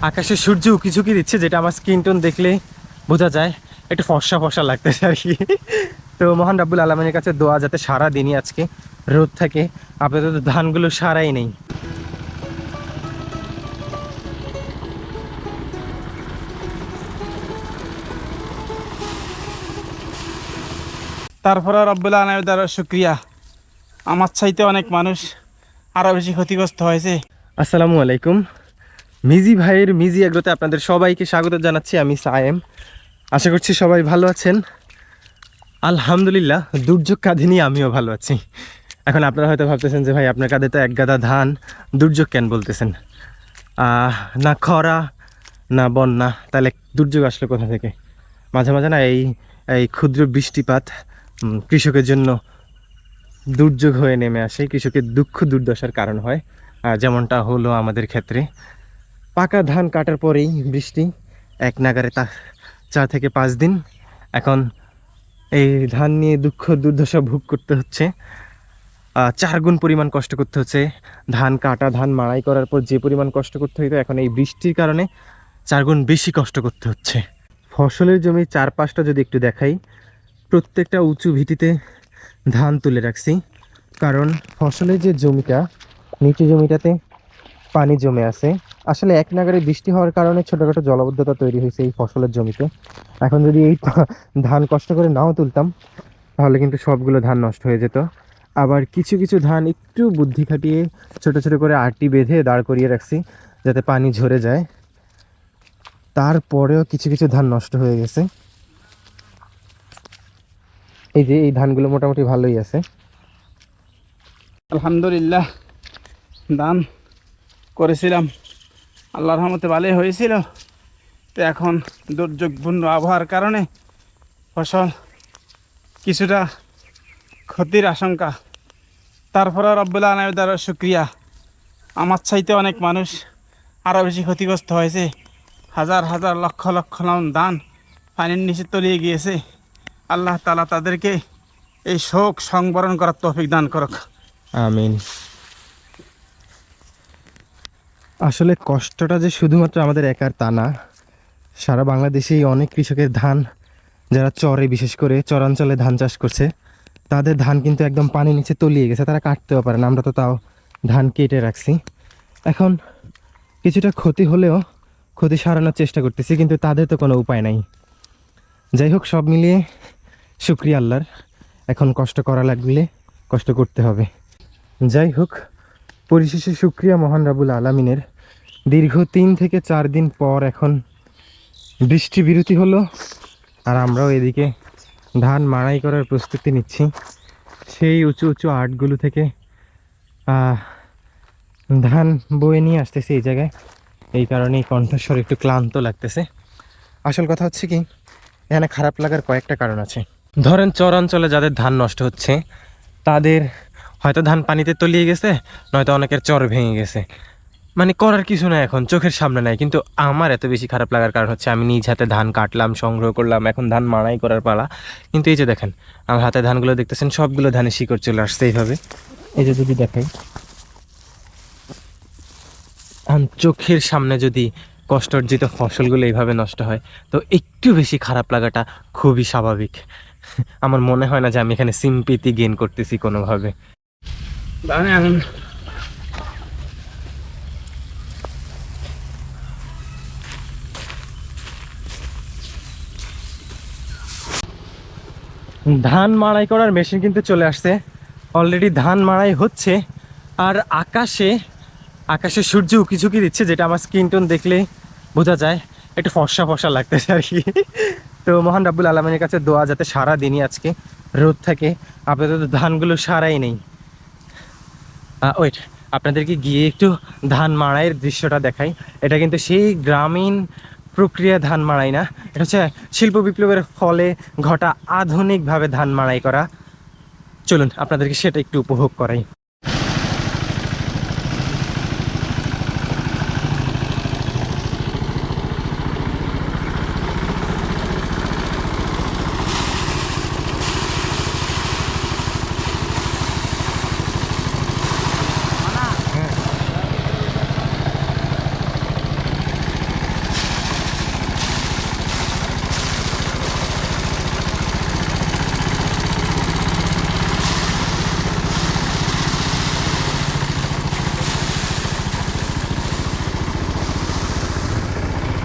আকাশে সূর্য উকি ঝুঁকি দিচ্ছে, যেটা আমার স্কিন টোন দেখলে বোঝা যায় একটু ফর্সা ফর্সা লাগতেছে আর কি। তো মহান রাব্বুল আলামিনের কাছে দোয়া যাতে সারা দিনই আজকে রোদ থাকে, আপাতত ধানগুলো সারাই নেই। তারপরে রব্বুল আলামিনের দ্বারা শুকরিয়া, আমার চাইতে অনেক মানুষ আরও বেশি ক্ষতিগ্রস্ত হয়েছে। আসসালামু আলাইকুম। মিজি ভাইয়ের মিজি এগ্রোতে আপনাদের সবাইকে স্বাগত জানাচ্ছি। আমি সায়েম, আশা করছি সবাই ভালো আছেন। আলহামদুলিল্লাহ, দুর্যোগ কাঁধে নিয়ে আমিও ভালো আছি। এখন আপনারা হয়তো ভাবতেছেন যে ভাই আপনার কাঁধে তো এক গাদা ধান, দুর্যোগ কেন বলতেছেন? না খরা না বন্যা, তাহলে দুর্যোগ আসলো কোথা থেকে? মাঝে মাঝে না এই এই ক্ষুদ্র বৃষ্টিপাত কৃষকের জন্য দুর্যোগ হয়ে নেমে আসে, কৃষকের দুঃখ দুর্দশার কারণ হয়। যেমনটা হলো আমাদের ক্ষেত্রে। পাকা ধান কাটার পরেই বৃষ্টি, এক নাগারে 4 থেকে 5 দিন। এখন এই ধান নিয়ে দুঃখ দুর্দশা ভোগ করতে হচ্ছে, 4 গুণ পরিমাণ কষ্ট করতে হচ্ছে। ধান কাটা, ধান মাড়াই করার পর যে পরিমাণ কষ্ট করতে হইতো, এখন এই বৃষ্টির কারণে 4 গুণ বেশি কষ্ট করতে হচ্ছে। ফসলের জমি চারপাশটা যদি একটু দেখাই, প্রত্যেকটা উঁচু ভিটিতে ধান তুলে রাখছি, কারণ ফসলের যে জমিটা, নিচু জমিটাতে পানি জমে আছে। আসলে এক নাগারে বৃষ্টি হওয়ার কারণে ছোটোখাটো জলাবদ্ধতা তৈরি হয়েছে এই ফসলের জমিতে। এখন যদি এই ধান কষ্ট করে নাও তুলতাম, তাহলে কিন্তু সবগুলো ধান নষ্ট হয়ে যেত। আবার কিছু কিছু ধান একটু বুদ্ধি খাটিয়ে ছোট ছোট করে আটি বেঁধে দাঁড় করিয়ে রাখছি, যাতে পানি ঝরে যায়। তারপরেও কিছু কিছু ধান নষ্ট হয়ে গেছে। এই যে এই ধানগুলো মোটামুটি ভালোই আছে। আলহামদুলিল্লাহ, দান করেছিলাম, আল্লাহর রহমতে ভালোই হয়েছিল। তো এখন দুর্যোগপূর্ণ আবহাওয়ার কারণে ফসল কিছুটা ক্ষতির আশঙ্কা। তারপরে রব্বুল আলামিনের দ্বারা শুকরিয়া, আমার চাইতে অনেক মানুষ আরও বেশি ক্ষতিগ্রস্ত হয়েছে। হাজার হাজার লক্ষ লক্ষ ধান পানির নিচে তলিয়ে গিয়েছে। আল্লাহ তাআলা তাদেরকে এই শোক সংবরণ করার তৌফিক দান করুক, আমিন। আসলে কষ্টটা যে শুধুমাত্র আমাদের একার তা না, সারা বাংলাদেশেই অনেক কৃষকের ধান, যারা চরে বিশেষ করে চরাঞ্চলে ধান চাষ করছে, তাদের ধান কিন্তু একদম পানির নিচে তলিয়ে গেছে, তারা কাটতেও পারে না। আমরা তো তাও ধান কেটে রাখছি। এখন কিছুটা ক্ষতি হলেও ক্ষতি সারানোর চেষ্টা করতেছি, কিন্তু তাদের তো কোনো উপায় নাই। যাই হোক, সব মিলিয়ে শুকরিয়া আল্লাহর। এখন কষ্ট করা লাগলে কষ্ট করতে হবে। যাই হোক, পরিশেষে শুকরিয়া মহান রাব্বুল আলামিনের। দীর্ঘ 3 থেকে 4 দিন পর এখন বৃষ্টি বিরতি হলো, আর আমরাও এদিকে ধান মাড়াই করার প্রস্তুতি নিচ্ছি। সেই উঁচু উঁচু আটগুলো থেকে ধান বয়ে নিয়ে আসতেছি এই জায়গায়। এই কারণেই কণ্ঠস্বর একটু ক্লান্ত লাগতেছে। আসল কথা হচ্ছে কি, এখানে খারাপ লাগার কয়েকটা কারণ আছে। ধরেন চরাঞ্চলে যাদের ধান নষ্ট হচ্ছে, তাদের হয়তো ধান পানিতে তলিয়ে গেছে, নয়তো অনেকের চর ভেঙে গেছে, মানে করার কিছু না, এখন চোখের সামনে নাই। কিন্তু আমার এত বেশি খারাপ লাগার কারণ হচ্ছে, আমি নিজ হাতে ধান কাটলাম, সংগ্রহ করলাম, এখন ধান মাড়াই করার পালা। কিন্তু এই যে দেখেন আমার হাতে ধানগুলো দেখতেছেন, সবগুলো ধানের শিকড় চলে আসছে এইভাবে। এই যে যদি দেখাই, চোখের সামনে যদি কষ্টার্জিত ফসলগুলো এইভাবে নষ্ট হয়, তো একটু বেশি খারাপ লাগাটা খুবই স্বাভাবিক। আমার মনে হয় না যে আমি এখানে সিম্পিতি গেইন করতেছি কোনোভাবে। ধান মাড়াই করার মেশিন কিন্তু চলে আসছে, অলরেডি ধান মাড়াই হচ্ছে। আর আকাশে আকাশে সূর্য উকি ঝুঁকি দিচ্ছে, যেটা আমার স্কিন টোন দেখলে বোঝা যায় একটু ফর্সা ফর্সা লাগতেছে আর কি। তো মহান রাব্বুল আলামিনের কাছে দোয়া যাতে সারা দিনই আজকে রোদ থাকে, আপাতত ধানগুলো সারাই নেই। ওয়েট, আপনাদেরকে গিয়ে একটু ধান মাড়াইয়ের দৃশ্যটা দেখাই। এটা কিন্তু সেই গ্রামীণ প্রক্রিয়া ধান মাড়াই না, এটা হচ্ছে শিল্প বিপ্লবের ফলে ঘটা আধুনিকভাবে ধান মাড়াই করা। চলুন আপনাদেরকে সেটা একটু উপভোগ করাই।